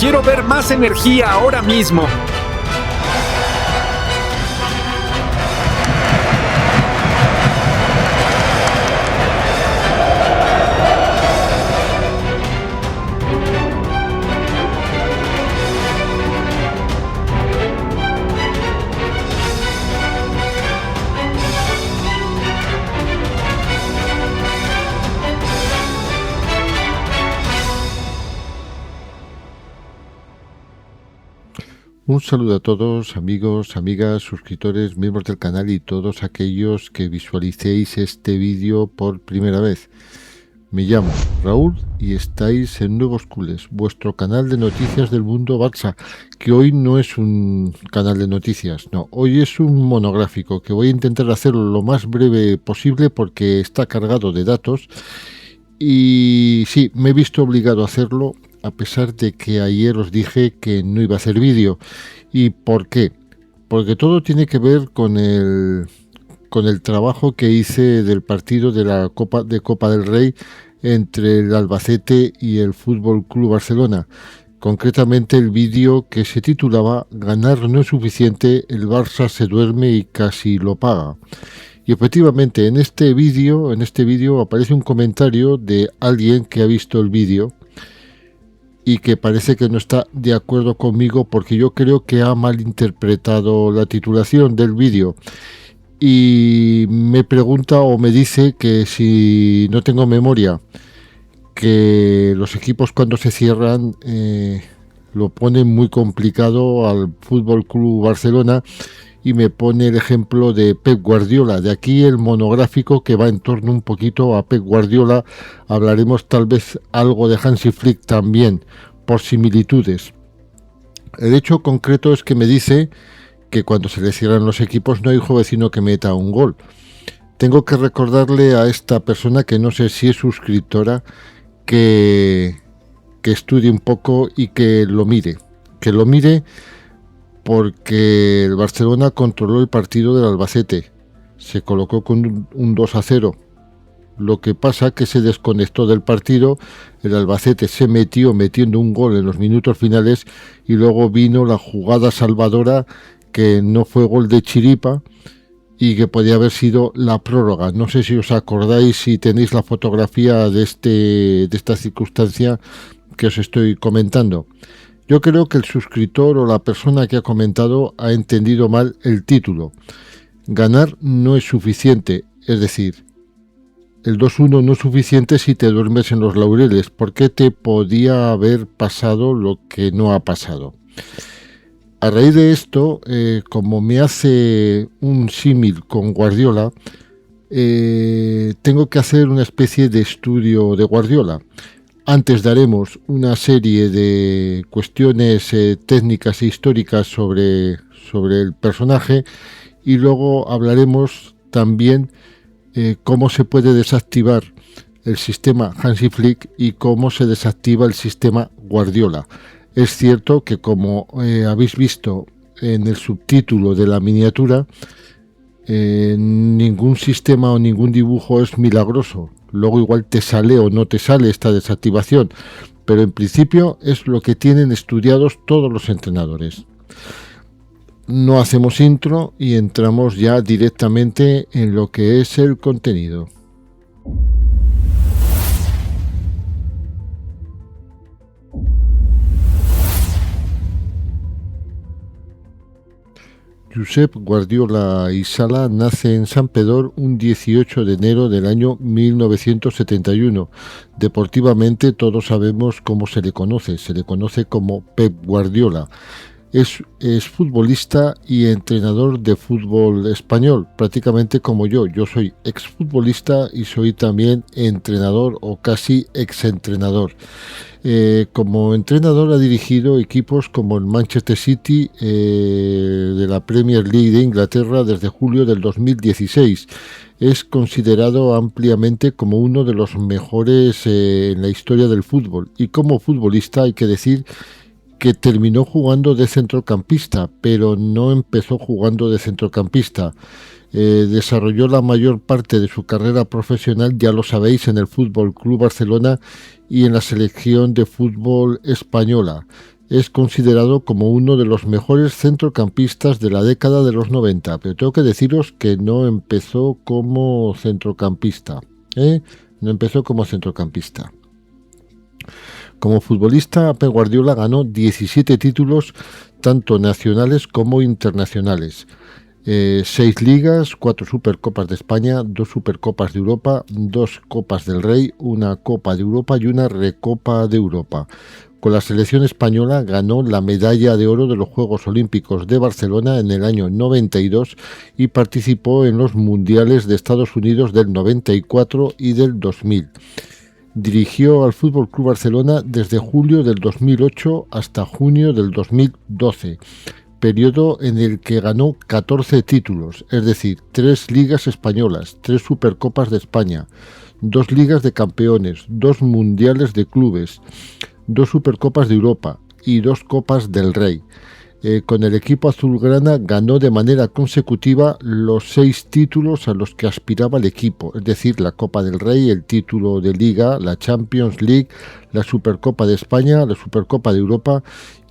Quiero ver más energía ahora mismo. Un saludo a todos, amigos, amigas, suscriptores, miembros del canal y todos aquellos que visualicéis este vídeo por primera vez. Me llamo Raúl y estáis en Nuevos Culés, vuestro canal de noticias del mundo Barça, que hoy no es un canal de noticias, no, hoy es un monográfico que voy a intentar hacerlo lo más breve posible porque está cargado de datos y sí, me he visto obligado a hacerlo a pesar de que ayer os dije que no iba a hacer vídeo. ¿Y por qué? Porque todo tiene que ver con el trabajo que hice del partido de la Copa del Rey entre el Albacete y el Fútbol Club Barcelona. Concretamente el vídeo que se titulaba "Ganar no es suficiente, el Barça se duerme y casi lo paga". Y efectivamente en este vídeo aparece un comentario de alguien que ha visto el vídeo y que parece que no está de acuerdo conmigo porque yo creo que ha malinterpretado la titulación del vídeo y me pregunta o me dice que si no tengo memoria, que los equipos cuando se cierran lo ponen muy complicado al Fútbol Club Barcelona y me pone el ejemplo de Pep Guardiola. De aquí el monográfico que va en torno un poquito a Pep Guardiola. Hablaremos tal vez algo de Hansi Flick también, por similitudes. El hecho concreto es que me dice que cuando se le cierran los equipos no hay hijo vecino que meta un gol. Tengo que recordarle a esta persona, que no sé si es suscriptora, que estudie un poco y que lo mire. Que lo mire porque el Barcelona controló el partido del Albacete, se colocó con un 2-0. Lo que pasa que se desconectó del partido, el Albacete se metiendo un gol en los minutos finales y luego vino la jugada salvadora que no fue gol de chiripa y que podía haber sido la prórroga. No sé si os acordáis, si tenéis la fotografía de esta circunstancia que os estoy comentando. Yo creo que el suscriptor o la persona que ha comentado ha entendido mal el título. Ganar no es suficiente, es decir, el 2-1 no es suficiente si te duermes en los laureles, porque te podía haber pasado lo que no ha pasado. A raíz de esto, como me hace un símil con Guardiola, tengo que hacer una especie de estudio de Guardiola. Antes daremos una serie de cuestiones técnicas e históricas sobre el personaje y luego hablaremos también cómo se puede desactivar el sistema Hansi Flick y cómo se desactiva el sistema Guardiola. Es cierto que, como habéis visto en el subtítulo de la miniatura, ningún sistema o ningún dibujo es milagroso. Luego igual te sale o no te sale esta desactivación, pero en principio es lo que tienen estudiados todos los entrenadores. No hacemos intro y entramos ya directamente en lo que es el contenido. Josep Guardiola y Sala nace en Santpedor un 18 de enero del año 1971. Deportivamente todos sabemos cómo se le conoce como Pep Guardiola. Es futbolista y entrenador de fútbol español, prácticamente como yo. Yo soy exfutbolista y soy también entrenador o casi exentrenador. Como entrenador ha dirigido equipos como el Manchester City de la Premier League de Inglaterra desde julio del 2016. Es considerado ampliamente como uno de los mejores en la historia del fútbol, y como futbolista hay que decir que terminó jugando de centrocampista, pero no empezó jugando de centrocampista. Desarrolló la mayor parte de su carrera profesional, ya lo sabéis, en el Fútbol Club Barcelona y en la selección de fútbol española. es considerado como uno de los mejores centrocampistas de la década de los 90, pero tengo que deciros que no empezó como centrocampista, No empezó como centrocampista. Como futbolista, Pep Guardiola ganó 17 títulos, tanto nacionales como internacionales. 6 ligas, 4 Supercopas de España, 2 Supercopas de Europa, 2 Copas del Rey, una Copa de Europa y una Recopa de Europa. Con la selección española ganó la medalla de oro de los Juegos Olímpicos de Barcelona en el año 92 y participó en los Mundiales de Estados Unidos del 94 y del 2000. Dirigió al FC Barcelona desde julio del 2008 hasta junio del 2012, periodo en el que ganó 14 títulos, es decir, 3 ligas españolas, 3 Supercopas de España, 2 ligas de campeones, 2 mundiales de clubes, 2 Supercopas de Europa y 2 Copas del Rey. Con el equipo azulgrana ganó de manera consecutiva los 6 títulos a los que aspiraba el equipo, es decir, la Copa del Rey, el título de Liga, la Champions League, la Supercopa de España, la Supercopa de Europa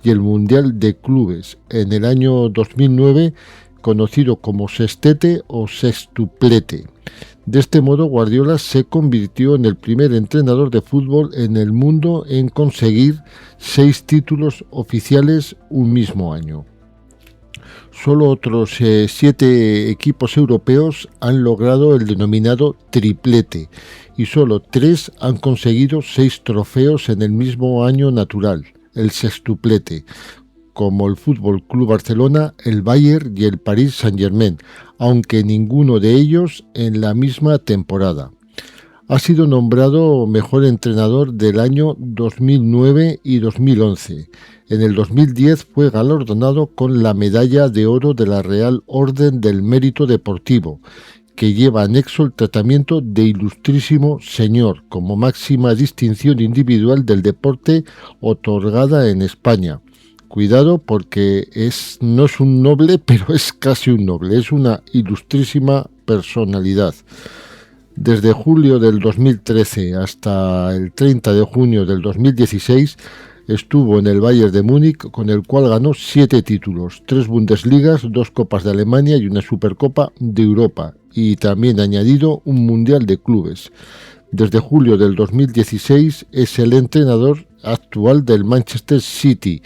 y el Mundial de Clubes. En el año 2009, conocido como sextete o sextuplete. De este modo, Guardiola se convirtió en el primer entrenador de fútbol en el mundo en conseguir 6 títulos oficiales un mismo año. Solo otros 7 equipos europeos han logrado el denominado triplete y solo 3 han conseguido 6 trofeos en el mismo año natural, el sextuplete, como el FC Barcelona, el Bayern y el Paris Saint-Germain, aunque ninguno de ellos en la misma temporada. Ha sido nombrado mejor entrenador del año 2009 y 2011. En el 2010 fue galardonado con la medalla de oro de la Real Orden del Mérito Deportivo, que lleva anexo el tratamiento de Ilustrísimo Señor, como máxima distinción individual del deporte otorgada en España. Cuidado, porque no es un noble, pero es casi un noble, es una ilustrísima personalidad. Desde julio del 2013 hasta el 30 de junio del 2016 estuvo en el Bayern de Múnich, con el cual ganó 7 títulos, 3 Bundesligas, 2 Copas de Alemania y una Supercopa de Europa, y también ha añadido un Mundial de Clubes. Desde julio del 2016 es el entrenador actual del Manchester City,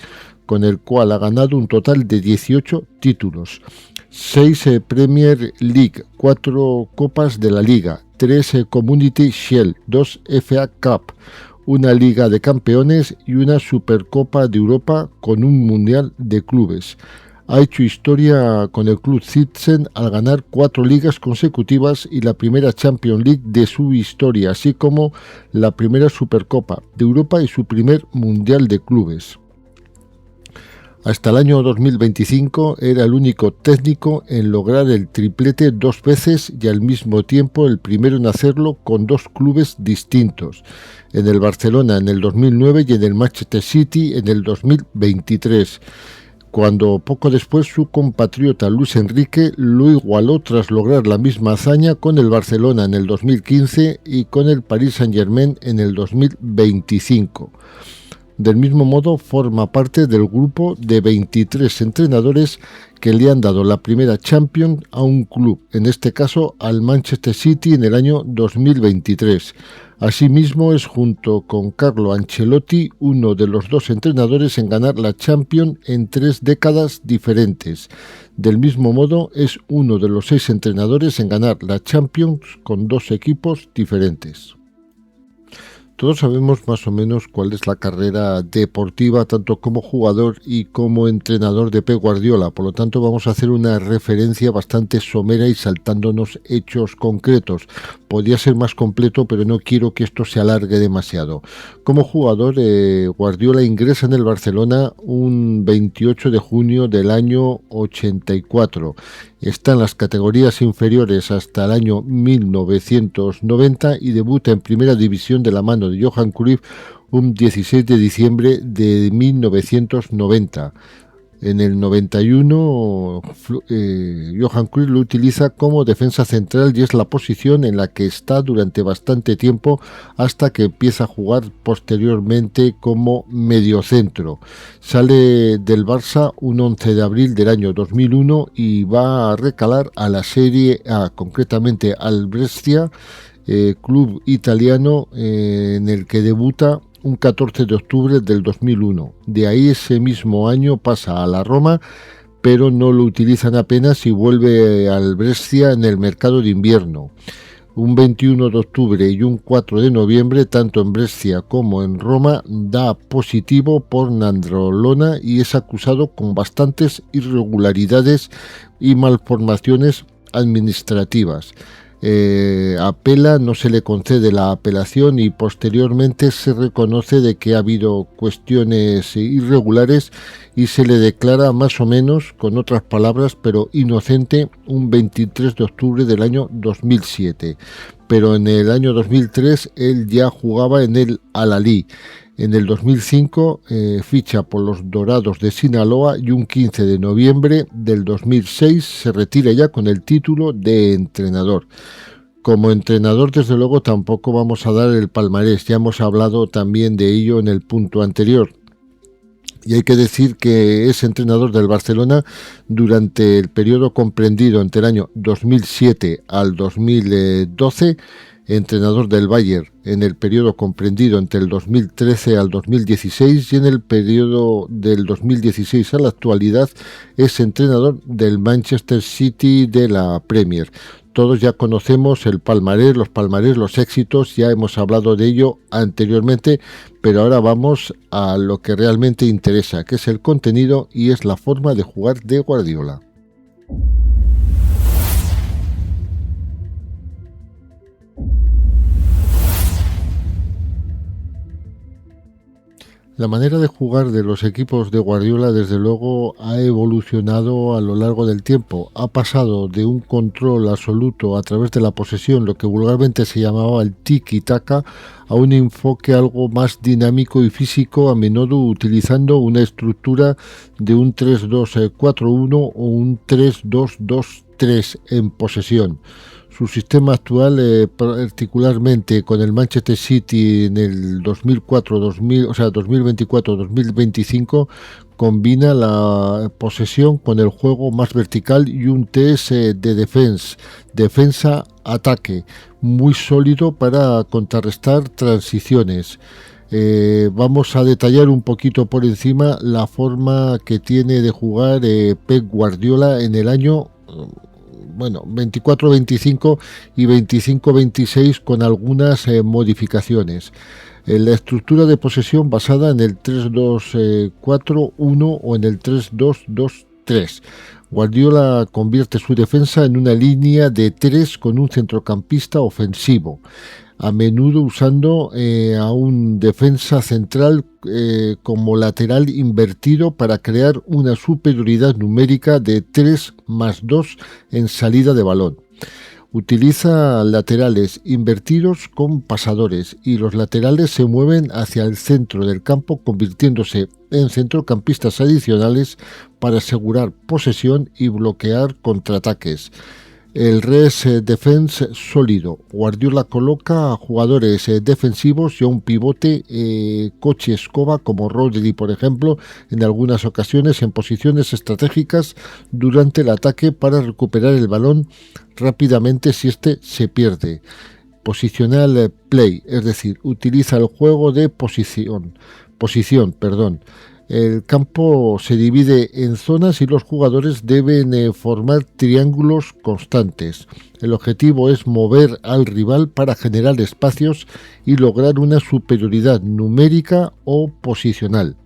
con el cual ha ganado un total de 18 títulos, 6 Premier League, 4 Copas de la Liga, 3 Community Shield, 2 FA Cup, una Liga de Campeones y una Supercopa de Europa con un Mundial de Clubes. Ha hecho historia con el Club Citizen al ganar 4 ligas consecutivas y la primera Champions League de su historia, así como la primera Supercopa de Europa y su primer Mundial de Clubes. Hasta el año 2025 era el único técnico en lograr el triplete 2 veces y al mismo tiempo el primero en hacerlo con 2 clubes distintos, en el Barcelona en el 2009 y en el Manchester City en el 2023, cuando poco después su compatriota Luis Enrique lo igualó tras lograr la misma hazaña con el Barcelona en el 2015 y con el Paris Saint-Germain en el 2025. Del mismo modo, forma parte del grupo de 23 entrenadores que le han dado la primera Champions a un club, en este caso al Manchester City en el año 2023. Asimismo, es junto con Carlo Ancelotti uno de los 2 entrenadores en ganar la Champions en 3 décadas diferentes. Del mismo modo, es uno de los 6 entrenadores en ganar la Champions con 2 equipos diferentes. Todos sabemos más o menos cuál es la carrera deportiva, tanto como jugador y como entrenador de Pep Guardiola. Por lo tanto, vamos a hacer una referencia bastante somera y saltándonos hechos concretos. Podría ser más completo, pero no quiero que esto se alargue demasiado. Como jugador, Guardiola ingresa en el Barcelona un 28 de junio del año 84. Está en las categorías inferiores hasta el año 1990 y debuta en primera división de la mano de Johan Cruyff un 16 de diciembre de 1990. En el 91, Johan Cruyff lo utiliza como defensa central y es la posición en la que está durante bastante tiempo hasta que empieza a jugar posteriormente como mediocentro. Sale del Barça un 11 de abril del año 2001 y va a recalar a la Serie A, concretamente al Brescia, club italiano en el que debuta un 14 de octubre del 2001. De ahí ese mismo año pasa a la Roma, pero no lo utilizan apenas y vuelve al Brescia en el mercado de invierno. Un 21 de octubre y un 4 de noviembre, tanto en Brescia como en Roma, da positivo por nandrolona y es acusado con bastantes irregularidades y malformaciones administrativas. Apela, no se le concede la apelación y posteriormente se reconoce de que ha habido cuestiones irregulares y se le declara más o menos, con otras palabras, pero inocente, un 23 de octubre del año 2007. Pero en el año 2003 él ya jugaba en el Al-Ahly. En el 2005 ficha por los Dorados de Sinaloa y un 15 de noviembre del 2006 se retira ya con el título de entrenador. Como entrenador, desde luego, tampoco vamos a dar el palmarés, ya hemos hablado también de ello en el punto anterior. Y hay que decir que es entrenador del Barcelona durante el periodo comprendido entre el año 2007 al 2012, entrenador del Bayern en el periodo comprendido entre el 2013 al 2016 y en el periodo del 2016 a la actualidad es entrenador del Manchester City de la Premier. Todos ya conocemos el palmarés, los éxitos, ya hemos hablado de ello anteriormente, pero ahora vamos a lo que realmente interesa, que es el contenido y es la forma de jugar de Guardiola. La manera de jugar de los equipos de Guardiola, desde luego, ha evolucionado a lo largo del tiempo. Ha pasado de un control absoluto a través de la posesión, lo que vulgarmente se llamaba el tiki-taka, a un enfoque algo más dinámico y físico, a menudo utilizando una estructura de un 3-2-4-1 o un 3-2-2-3 en posesión. Su sistema actual, particularmente con el Manchester City en el 2024-2025, combina la posesión con el juego más vertical y un TS de defensa-ataque, muy sólido para contrarrestar transiciones. Vamos a detallar un poquito por encima la forma que tiene de jugar Pep Guardiola en el año 24-25 y 25-26 con algunas modificaciones. La estructura de posesión basada en el 3-2-4-1 o en el 3-2-2-3. Guardiola convierte su defensa en una línea de 3 con un centrocampista ofensivo, a menudo usando a un defensa central como lateral invertido para crear una superioridad numérica de 3+2 en salida de balón. Utiliza laterales invertidos con pasadores y los laterales se mueven hacia el centro del campo convirtiéndose en centrocampistas adicionales para asegurar posesión y bloquear contraataques. El res defense sólido. Guardiola coloca a jugadores defensivos y a un pivote coche escoba como Rodri, por ejemplo, en algunas ocasiones en posiciones estratégicas durante el ataque para recuperar el balón rápidamente si este se pierde. Positional play, es decir, utiliza el juego de posición. El campo se divide en zonas y los jugadores deben formar triángulos constantes. El objetivo es mover al rival para generar espacios y lograr una superioridad numérica o posicional.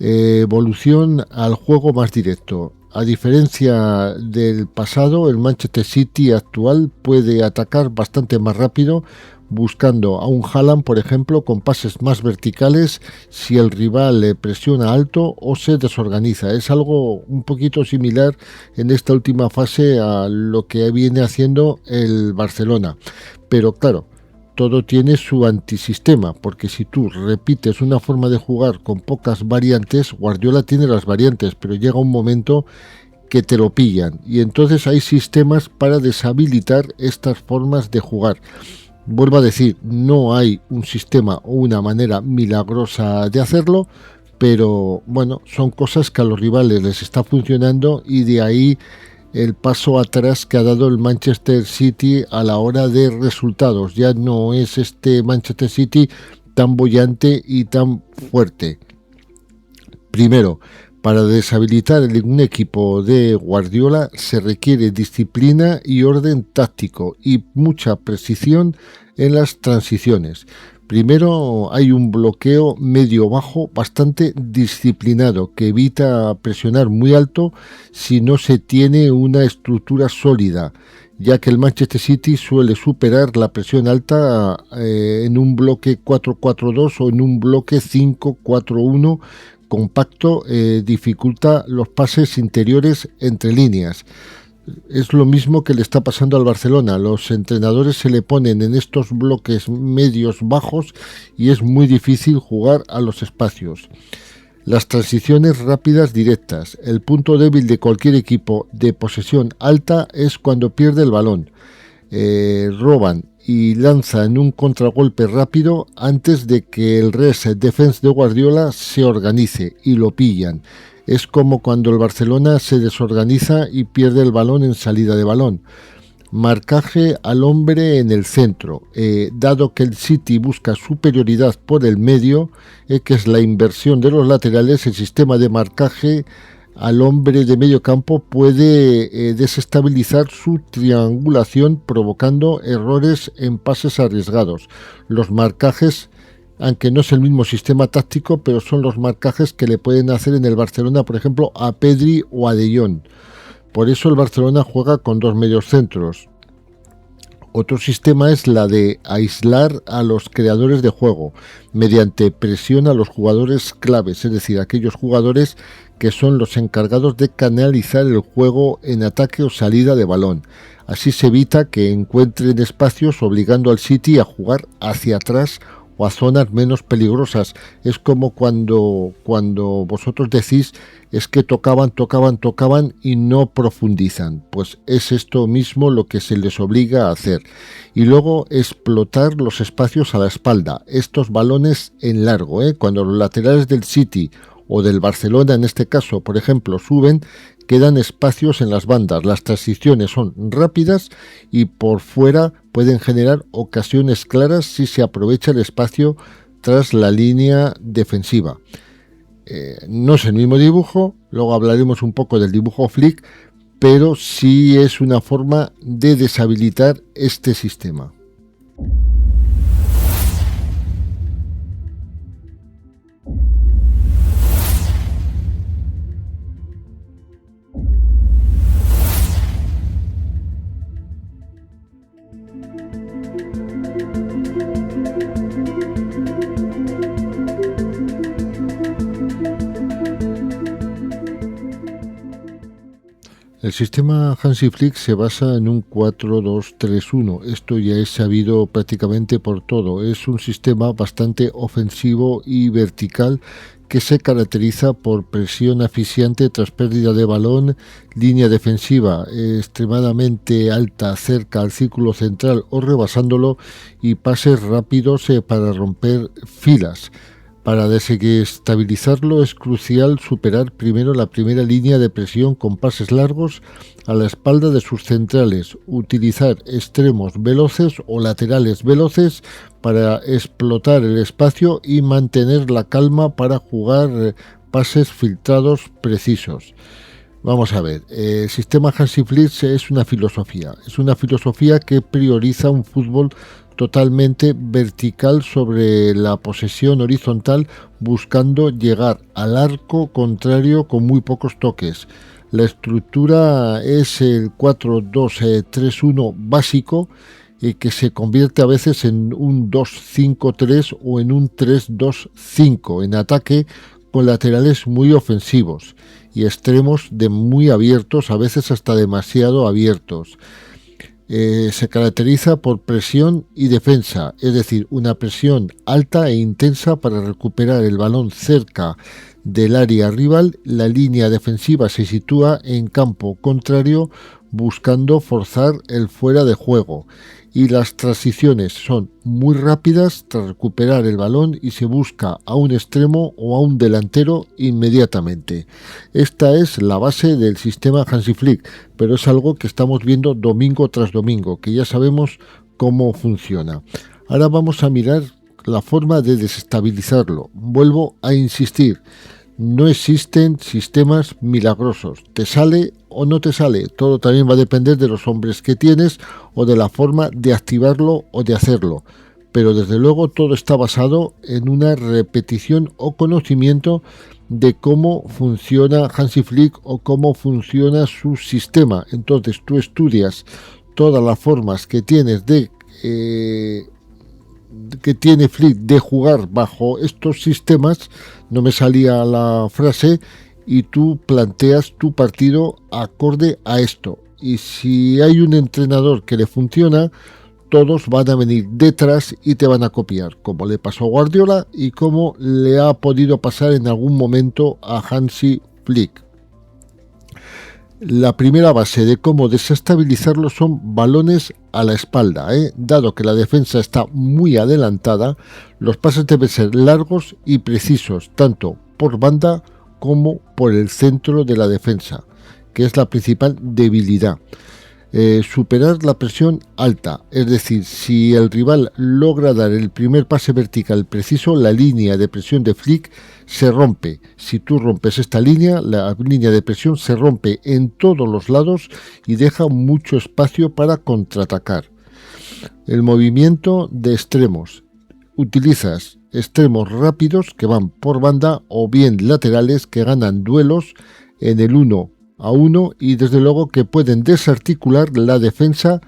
Evolución al juego más directo. A diferencia del pasado, el Manchester City actual puede atacar bastante más rápido, buscando a un Haaland, por ejemplo, con pases más verticales si el rival presiona alto o se desorganiza. Es algo un poquito similar en esta última fase a lo que viene haciendo el Barcelona. Pero claro, todo tiene su antisistema, porque si tú repites una forma de jugar con pocas variantes, Guardiola tiene las variantes, pero llega un momento que te lo pillan, y entonces hay sistemas para deshabilitar estas formas de jugar. Vuelvo a decir, no hay un sistema o una manera milagrosa de hacerlo, pero bueno, son cosas que a los rivales les está funcionando, y de ahí el paso atrás que ha dado el Manchester City a la hora de resultados. Ya no es este Manchester City tan boyante y tan fuerte. Primero, para deshabilitar un equipo de Guardiola se requiere disciplina y orden táctico y mucha precisión en las transiciones. Primero hay un bloqueo medio-bajo bastante disciplinado que evita presionar muy alto si no se tiene una estructura sólida, ya que el Manchester City suele superar la presión alta en un bloque 4-4-2 o en un bloque 5-4-1 compacto, dificulta los pases interiores entre líneas. Es lo mismo que le está pasando al Barcelona. Los entrenadores se le ponen en estos bloques medios bajos y es muy difícil jugar a los espacios. Las transiciones rápidas directas. El punto débil de cualquier equipo de posesión alta es cuando pierde el balón. Roban y lanzan un contragolpe rápido antes de que el reset defense de Guardiola se organice y lo pillan. Es como cuando el Barcelona se desorganiza y pierde el balón en salida de balón. Marcaje al hombre en el centro. Dado que el City busca superioridad por el medio, que es la inversión de los laterales, el sistema de marcaje al hombre de medio campo puede desestabilizar su triangulación, provocando errores en pases arriesgados. Los marcajes, aunque no es el mismo sistema táctico, pero son los marcajes que le pueden hacer en el Barcelona, por ejemplo, a Pedri o a De Jong. Por eso el Barcelona juega con dos mediocentros. Otro sistema es la de aislar a los creadores de juego mediante presión a los jugadores claves, es decir, aquellos jugadores que son los encargados de canalizar el juego en ataque o salida de balón. Así se evita que encuentren espacios, obligando al City a jugar hacia atrás o a zonas menos peligrosas. Es como cuando vosotros decís es que tocaban y no profundizan. Pues es esto mismo lo que se les obliga a hacer. Y luego explotar los espacios a la espalda, estos balones en largo, cuando los laterales del City o del Barcelona, en este caso, por ejemplo, suben, quedan espacios en las bandas. Las transiciones son rápidas y por fuera pueden generar ocasiones claras si se aprovecha el espacio tras la línea defensiva. No es el mismo dibujo, luego hablaremos un poco del dibujo Flick, pero sí es una forma de deshabilitar este sistema. El sistema Hansi Flick se basa en un 4-2-3-1. Esto ya es sabido prácticamente por todo. Es un sistema bastante ofensivo y vertical que se caracteriza por presión asfixiante tras pérdida de balón, línea defensiva extremadamente alta cerca al círculo central o rebasándolo y pases rápidos para romper filas. Para desestabilizarlo es crucial superar primero la primera línea de presión con pases largos a la espalda de sus centrales, utilizar extremos veloces o laterales veloces para explotar el espacio y mantener la calma para jugar pases filtrados precisos. Vamos a ver, el sistema Hansi Flick es una filosofía que prioriza un fútbol totalmente vertical sobre la posesión horizontal, buscando llegar al arco contrario con muy pocos toques. La estructura es el 4-2-3-1 básico, que se convierte a veces en un 2-5-3 o en un 3-2-5 en ataque, con laterales muy ofensivos y extremos de muy abiertos, a veces hasta demasiado abiertos. Se caracteriza por presión y defensa, es decir, una presión alta e intensa para recuperar el balón cerca del área rival. La línea defensiva se sitúa en campo contrario buscando forzar el fuera de juego, y las transiciones son muy rápidas tras recuperar el balón y se busca a un extremo o a un delantero inmediatamente. Esta es la base del sistema Hansi Flick, pero es algo que estamos viendo domingo tras domingo, que ya sabemos cómo funciona. Ahora vamos a mirar la forma de desestabilizarlo. Vuelvo a insistir, no existen sistemas milagrosos. Te sale o no te sale, todo también va a depender de los hombres que tienes o de la forma de activarlo o de hacerlo, pero desde luego todo está basado en una repetición o conocimiento de cómo funciona Hansi Flick o cómo funciona su sistema. Entonces tú estudias todas las formas que tienes que tiene Flick de jugar bajo estos sistemas, no me salía la frase, y tú planteas tu partido acorde a esto. Y si hay un entrenador que le funciona, todos van a venir detrás y te van a copiar, como le pasó a Guardiola y como le ha podido pasar en algún momento a Hansi Flick. La primera base de cómo desestabilizarlo son balones a la espalda. Dado que la defensa está muy adelantada, los pases deben ser largos y precisos, tanto por banda como por el centro de la defensa, que es la principal debilidad. Superar la presión alta, es decir, si el rival logra dar el primer pase vertical preciso, la línea de presión de Flick se rompe. Si tú rompes esta línea, la línea de presión se rompe en todos los lados y deja mucho espacio para contraatacar. El movimiento de extremos. Utilizas extremos rápidos que van por banda o bien laterales que ganan duelos en el 1 a 1 y desde luego que pueden desarticular la defensa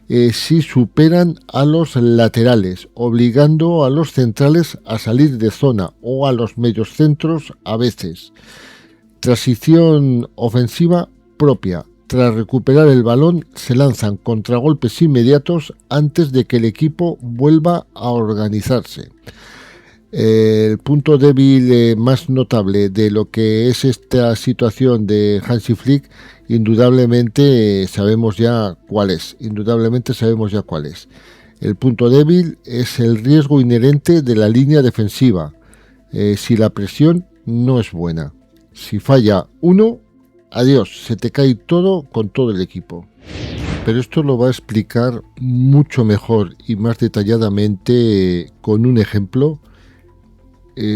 si superan a los laterales, obligando a los centrales a salir de zona o a los mediocentros a veces. Transición ofensiva propia. Tras recuperar el balón se lanzan contragolpes inmediatos antes de que el equipo vuelva a organizarse. El punto débil más notable de lo que es esta situación de Hansi Flick, indudablemente sabemos ya cuál es. El punto débil es el riesgo inherente de la línea defensiva. Si la presión no es buena, si falla uno, adiós, se te cae todo con todo el equipo. Pero esto lo va a explicar mucho mejor y más detalladamente con un ejemplo.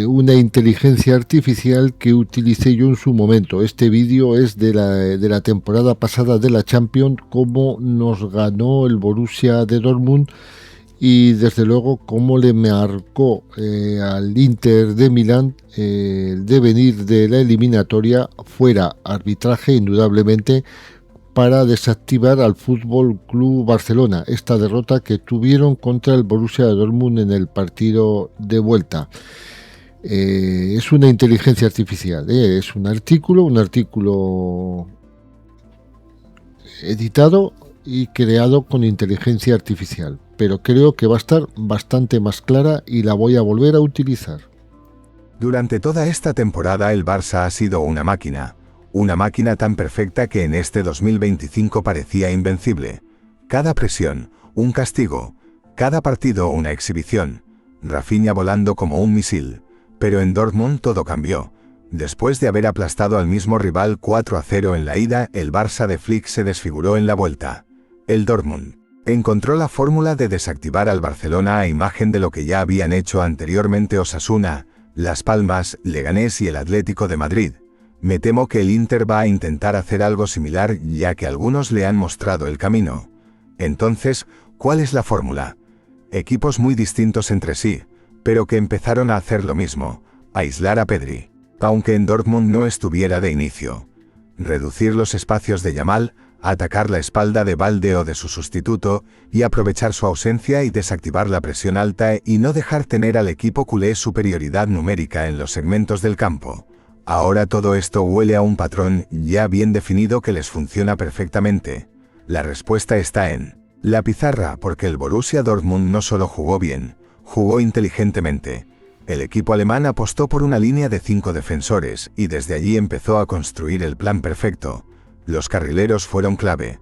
Una inteligencia artificial que utilicé yo en su momento. Este vídeo es de la temporada pasada de la Champions, cómo nos ganó el Borussia de Dortmund y desde luego cómo le marcó al Inter de Milán el devenir de la eliminatoria. Fuera arbitraje indudablemente para desactivar al Fútbol Club Barcelona, esta derrota que tuvieron contra el Borussia de Dortmund en el partido de vuelta. Es una inteligencia artificial, es un artículo editado y creado con inteligencia artificial, pero creo que va a estar bastante más clara y la voy a volver a utilizar. Durante toda esta temporada el Barça ha sido una máquina tan perfecta que en este 2025 parecía invencible. Cada presión, un castigo, cada partido una exhibición, Rafinha volando como un misil. Pero en Dortmund todo cambió. Después de haber aplastado al mismo rival 4-0 en la ida, el Barça de Flick se desfiguró en la vuelta. El Dortmund encontró la fórmula de desactivar al Barcelona a imagen de lo que ya habían hecho anteriormente Osasuna, Las Palmas, Leganés y el Atlético de Madrid. Me temo que el Inter va a intentar hacer algo similar ya que algunos le han mostrado el camino. Entonces, ¿cuál es la fórmula? Equipos muy distintos entre sí, pero que empezaron a hacer lo mismo, aislar a Pedri, aunque en Dortmund no estuviera de inicio. Reducir los espacios de Yamal, atacar la espalda de Balde o de su sustituto, y aprovechar su ausencia y desactivar la presión alta y no dejar tener al equipo culé superioridad numérica en los segmentos del campo. Ahora todo esto huele a un patrón ya bien definido que les funciona perfectamente. La respuesta está en La pizarra, porque el Borussia Dortmund no solo jugó bien, jugó inteligentemente. El equipo alemán apostó por una línea de 5 defensores y desde allí empezó a construir el plan perfecto. Los carrileros fueron clave.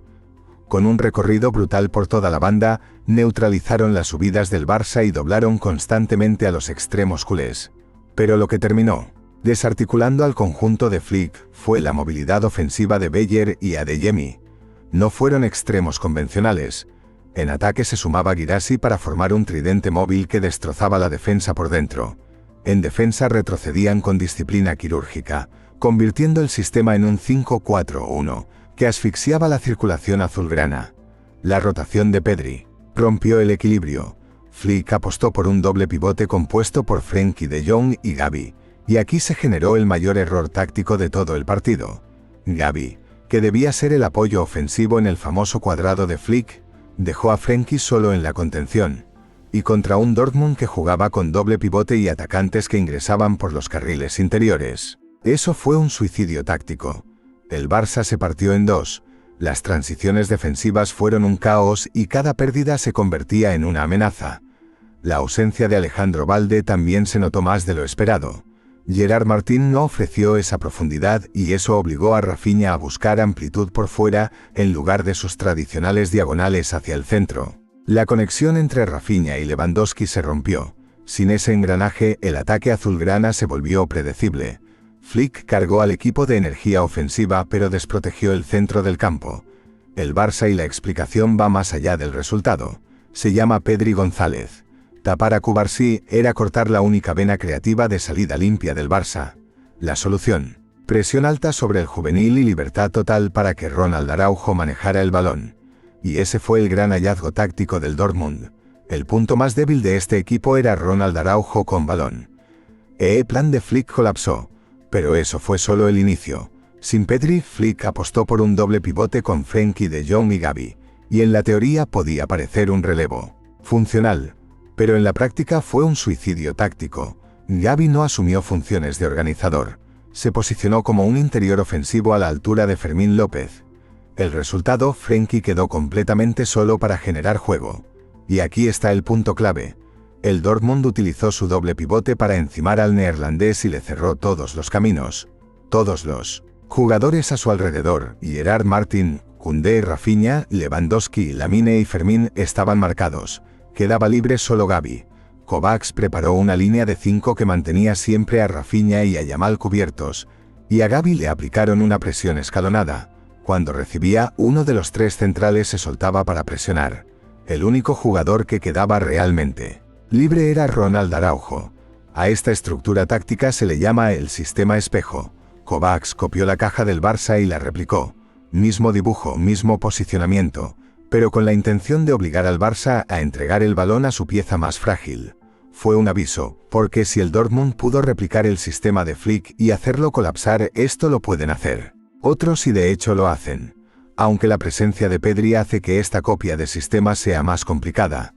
Con un recorrido brutal por toda la banda, neutralizaron las subidas del Barça y doblaron constantemente a los extremos culés. Pero lo que terminó desarticulando al conjunto de Flick fue la movilidad ofensiva de Beyer y Adeyemi. No fueron extremos convencionales. En ataque se sumaba Guirassy para formar un tridente móvil que destrozaba la defensa por dentro. En defensa retrocedían con disciplina quirúrgica, convirtiendo el sistema en un 5-4-1, que asfixiaba la circulación azulgrana. La rotación de Pedri rompió el equilibrio. Flick apostó por un doble pivote compuesto por Frenkie de Jong y Gavi, y aquí se generó el mayor error táctico de todo el partido. Gavi, que debía ser el apoyo ofensivo en el famoso cuadrado de Flick, dejó a Frenkie solo en la contención, y contra un Dortmund que jugaba con doble pivote y atacantes que ingresaban por los carriles interiores. Eso fue un suicidio táctico. El Barça se partió en dos, las transiciones defensivas fueron un caos y cada pérdida se convertía en una amenaza. La ausencia de Alejandro Balde también se notó más de lo esperado. Gerard Martín no ofreció esa profundidad y eso obligó a Rafinha a buscar amplitud por fuera en lugar de sus tradicionales diagonales hacia el centro. La conexión entre Rafinha y Lewandowski se rompió. Sin ese engranaje, el ataque azulgrana se volvió predecible. Flick cargó al equipo de energía ofensiva pero desprotegió el centro del campo. El Barça y la explicación va más allá del resultado. Se llama Pedri González. Tapar a Cubarsí era cortar la única vena creativa de salida limpia del Barça. La solución: presión alta sobre el juvenil y libertad total para que Ronald Araujo manejara el balón. Y ese fue el gran hallazgo táctico del Dortmund. El punto más débil de este equipo era Ronald Araujo con balón. El plan de Flick colapsó, pero eso fue solo el inicio. Sin Pedri, Flick apostó por un doble pivote con Frenkie de Jong y Gavi, y en la teoría podía parecer un relevo funcional. Pero en la práctica fue un suicidio táctico. Gavi no asumió funciones de organizador. Se posicionó como un interior ofensivo a la altura de Fermín López. El resultado: Frenkie quedó completamente solo para generar juego. Y aquí está el punto clave. El Dortmund utilizó su doble pivote para encimar al neerlandés y le cerró todos los caminos. Todos los jugadores a su alrededor, Gerard Martín, Koundé, Rafinha, Lewandowski, Lamine y Fermín estaban marcados. Quedaba libre solo Gavi. Kovacs preparó una línea de 5 que mantenía siempre a Rafinha y a Yamal cubiertos, y a Gavi le aplicaron una presión escalonada. Cuando recibía, uno de los tres centrales se soltaba para presionar. El único jugador que quedaba realmente libre era Ronald Araujo. A esta estructura táctica se le llama el sistema espejo. Kovacs copió la caja del Barça y la replicó. Mismo dibujo, mismo posicionamiento, pero con la intención de obligar al Barça a entregar el balón a su pieza más frágil. Fue un aviso, porque si el Dortmund pudo replicar el sistema de Flick y hacerlo colapsar, esto lo pueden hacer otros y de hecho lo hacen. Aunque la presencia de Pedri hace que esta copia de sistema sea más complicada.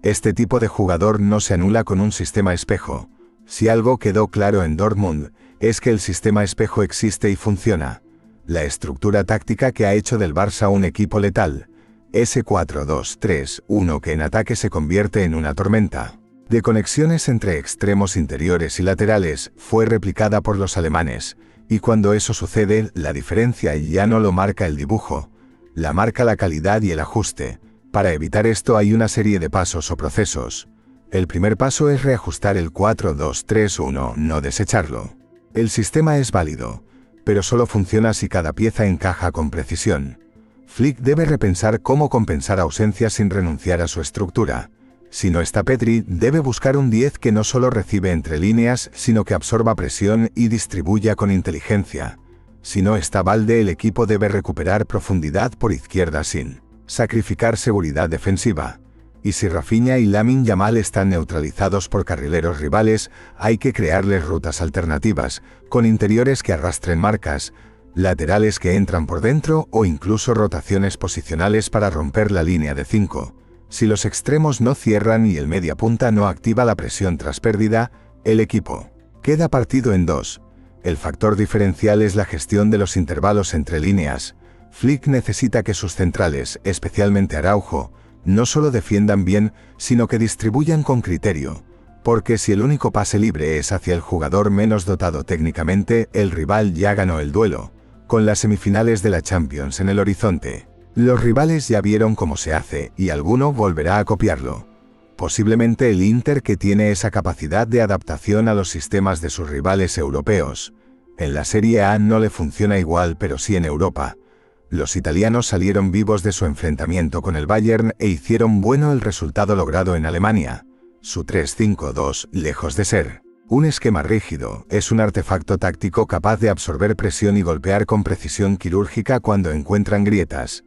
Este tipo de jugador no se anula con un sistema espejo. Si algo quedó claro en Dortmund, es que el sistema espejo existe y funciona. La estructura táctica que ha hecho del Barça un equipo letal. Ese 4-2-3-1 que en ataque se convierte en una tormenta de conexiones entre extremos interiores y laterales, fue replicada por los alemanes, y cuando eso sucede, la diferencia ya no lo marca el dibujo, la marca la calidad y el ajuste. Para evitar esto hay una serie de pasos o procesos. El primer paso es reajustar el 4-2-3-1, no desecharlo. El sistema es válido, pero solo funciona si cada pieza encaja con precisión. Flick debe repensar cómo compensar ausencias sin renunciar a su estructura. Si no está Pedri, debe buscar un 10 que no solo recibe entre líneas, sino que absorba presión y distribuya con inteligencia. Si no está Balde, el equipo debe recuperar profundidad por izquierda sin sacrificar seguridad defensiva. Y si Rafinha y Lamine Yamal están neutralizados por carrileros rivales, hay que crearles rutas alternativas, con interiores que arrastren marcas, laterales que entran por dentro o incluso rotaciones posicionales para romper la línea de 5. Si los extremos no cierran y el media punta no activa la presión tras pérdida, el equipo queda partido en dos. El factor diferencial es la gestión de los intervalos entre líneas. Flick necesita que sus centrales, especialmente Araujo, No solo defiendan bien, sino que distribuyan con criterio, porque si el único pase libre es hacia el jugador menos dotado técnicamente, el rival ya ganó el duelo, con las semifinales de la Champions en el horizonte. Los rivales ya vieron cómo se hace y alguno volverá a copiarlo. Posiblemente el Inter, que tiene esa capacidad de adaptación a los sistemas de sus rivales europeos. En la Serie A no le funciona igual, pero sí en Europa. Los italianos salieron vivos de su enfrentamiento con el Bayern e hicieron bueno el resultado logrado en Alemania. Su 3-5-2, lejos de ser un esquema rígido, es un artefacto táctico capaz de absorber presión y golpear con precisión quirúrgica cuando encuentran grietas.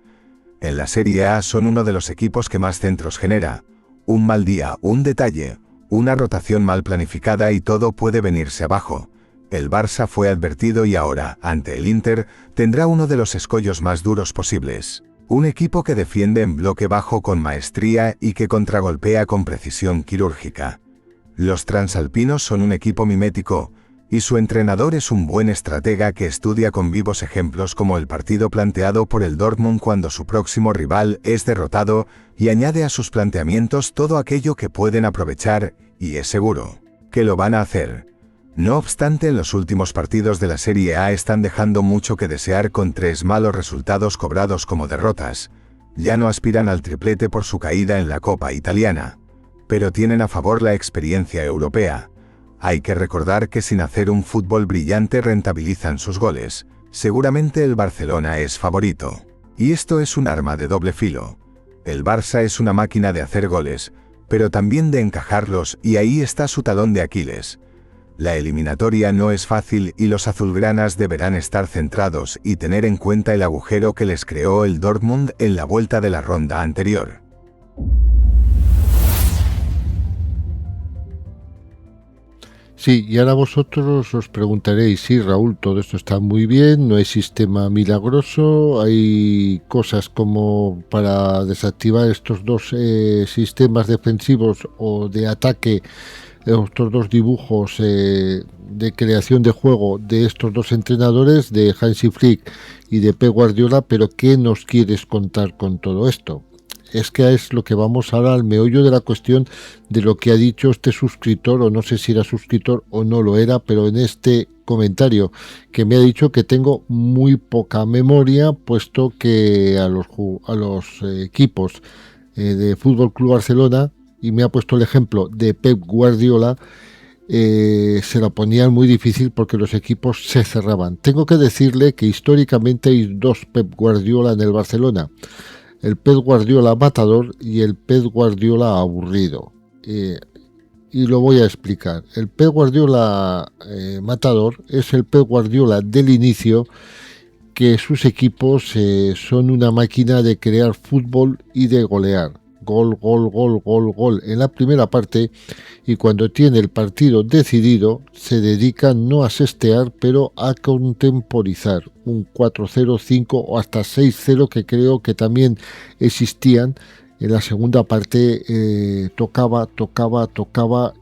En la Serie A son uno de los equipos que más centros genera. Un mal día, un detalle, una rotación mal planificada y todo puede venirse abajo. El Barça fue advertido y ahora, ante el Inter, tendrá uno de los escollos más duros posibles. Un equipo que defiende en bloque bajo con maestría y que contragolpea con precisión quirúrgica. Los transalpinos son un equipo mimético, y su entrenador es un buen estratega que estudia con vivos ejemplos como el partido planteado por el Dortmund cuando su próximo rival es derrotado y añade a sus planteamientos todo aquello que pueden aprovechar, y es seguro que lo van a hacer. No obstante, en los últimos partidos de la Serie A están dejando mucho que desear con 3 malos resultados cobrados como derrotas. Ya no aspiran al triplete por su caída en la Copa Italiana, pero tienen a favor la experiencia europea. Hay que recordar que sin hacer un fútbol brillante rentabilizan sus goles. Seguramente el Barcelona es favorito. Y esto es un arma de doble filo. El Barça es una máquina de hacer goles, pero también de encajarlos, y ahí está su talón de Aquiles. La eliminatoria no es fácil y los azulgranas deberán estar centrados y tener en cuenta el agujero que les creó el Dortmund en la vuelta de la ronda anterior. Sí, y ahora vosotros os preguntaréis, sí, Raúl, todo esto está muy bien, no hay sistema milagroso, hay cosas como para desactivar estos dos sistemas defensivos o de ataque, estos dos dibujos de creación de juego de estos dos entrenadores, de Hansi Flick y de Pep Guardiola, pero ¿qué nos quieres contar con todo esto? Es que es lo que vamos ahora al meollo de la cuestión de lo que ha dicho este suscriptor, o no sé si era suscriptor o no lo era, pero en este comentario que me ha dicho que tengo muy poca memoria, puesto que a los equipos de Fútbol Club Barcelona, y me ha puesto el ejemplo de Pep Guardiola, se la ponían muy difícil porque los equipos se cerraban. Tengo que decirle que históricamente hay dos Pep Guardiola en el Barcelona: el Pep Guardiola matador y el Pep Guardiola aburrido. Y lo voy a explicar. El Pep Guardiola matador es el Pep Guardiola del inicio, que sus equipos son una máquina de crear fútbol y de golear. Gol, gol, gol, gol, gol en la primera parte, y cuando tiene el partido decidido se dedica no a sestear, pero a contemporizar un 4-0, 5 o hasta 6-0 que creo que también existían. En la segunda parte tocaba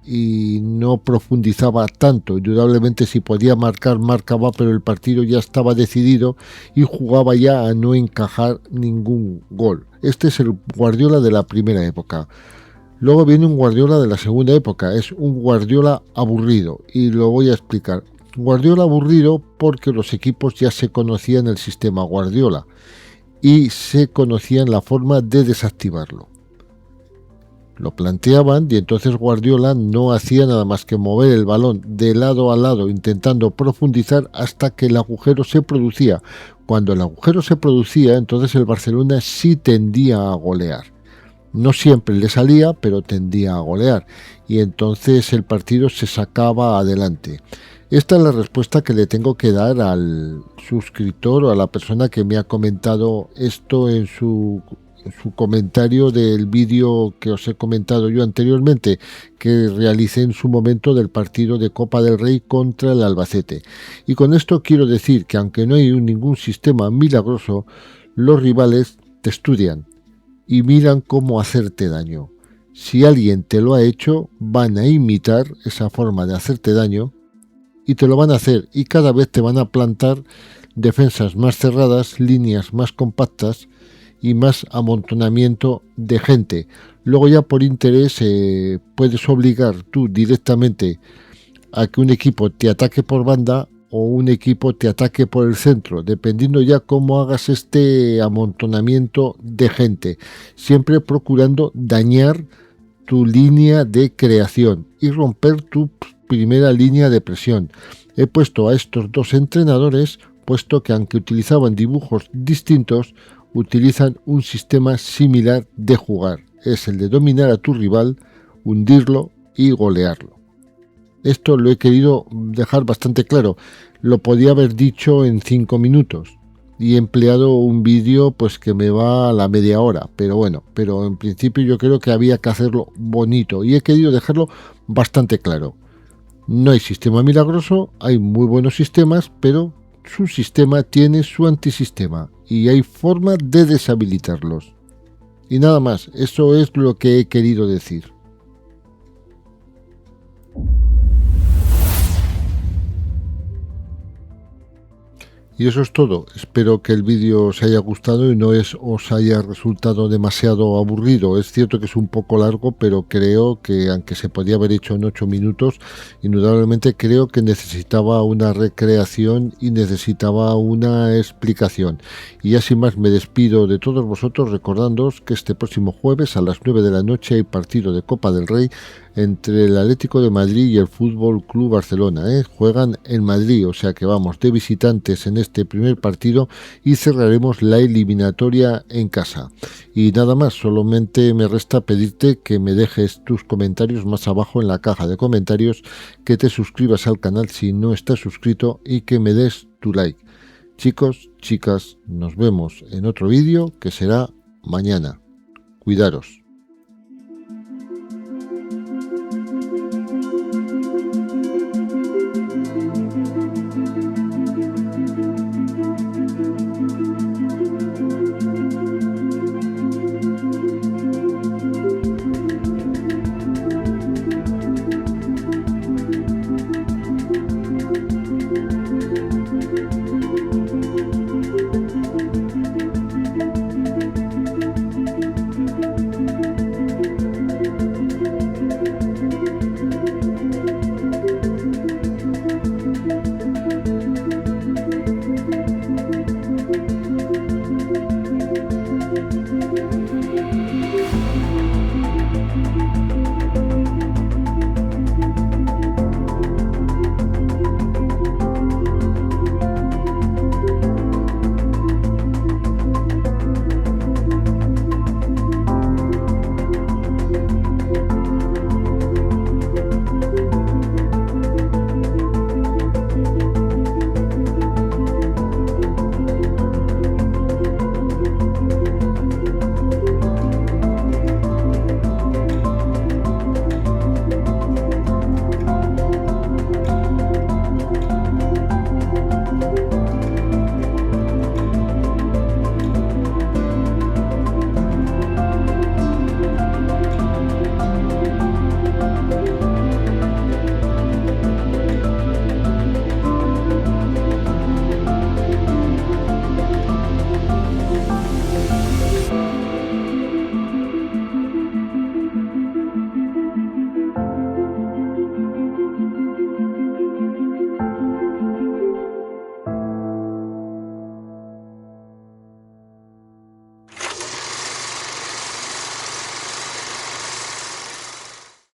y no profundizaba tanto. Indudablemente si podía marcar, marcaba, pero el partido ya estaba decidido y jugaba ya a no encajar ningún gol. Este es el Guardiola de la primera época. Luego viene un Guardiola de la segunda época, es un Guardiola aburrido, y lo voy a explicar. Guardiola aburrido porque los equipos ya se conocían el sistema Guardiola y se conocían la forma de desactivarlo. Lo planteaban y entonces Guardiola no hacía nada más que mover el balón de lado a lado intentando profundizar hasta que el agujero se producía. Cuando el agujero se producía, entonces el Barcelona sí tendía a golear. No siempre le salía, pero tendía a golear, y entonces el partido se sacaba adelante. Esta es la respuesta que le tengo que dar al suscriptor o a la persona que me ha comentado esto en su comentario del vídeo que os he comentado yo anteriormente, que realicé en su momento del partido de Copa del Rey contra el Albacete. Y con esto quiero decir que aunque no hay ningún sistema milagroso, los rivales te estudian y miran cómo hacerte daño. Si alguien te lo ha hecho, van a imitar esa forma de hacerte daño y te lo van a hacer, y cada vez te van a plantar defensas más cerradas, líneas más compactas, y más amontonamiento de gente. Luego ya por interés puedes obligar tú directamente a que un equipo te ataque por banda o un equipo te ataque por el centro, dependiendo ya cómo hagas este amontonamiento de gente, siempre procurando dañar tu línea de creación y romper tu primera línea de presión. He puesto a estos dos entrenadores, puesto que aunque utilizaban dibujos distintos, utilizan un sistema similar de jugar. Es el de dominar a tu rival, hundirlo y golearlo. Esto lo he querido dejar bastante claro. Lo podía haber dicho en 5 minutos y he empleado un vídeo pues que me va a la media hora, pero bueno, pero en principio yo creo que había que hacerlo bonito y he querido dejarlo bastante claro. No hay sistema milagroso, hay muy buenos sistemas, pero su sistema tiene su antisistema y hay forma de deshabilitarlos. Y nada más, eso es lo que he querido decir. Y eso es todo. Espero que el vídeo os haya gustado y no os haya resultado demasiado aburrido. Es cierto que es un poco largo, pero creo que, aunque se podía haber hecho en 8 minutos, indudablemente creo que necesitaba una recreación y necesitaba una explicación. Y ya sin más me despido de todos vosotros recordándoos que este próximo jueves a las 9 de la noche hay partido de Copa del Rey entre el Atlético de Madrid y el Fútbol Club Barcelona. Juegan en Madrid, o sea que vamos de visitantes en este primer partido y cerraremos la eliminatoria en casa. Y nada más, solamente me resta pedirte que me dejes tus comentarios más abajo en la caja de comentarios, que te suscribas al canal si no estás suscrito y que me des tu like. Chicos, chicas, nos vemos en otro vídeo que será mañana. Cuidaros.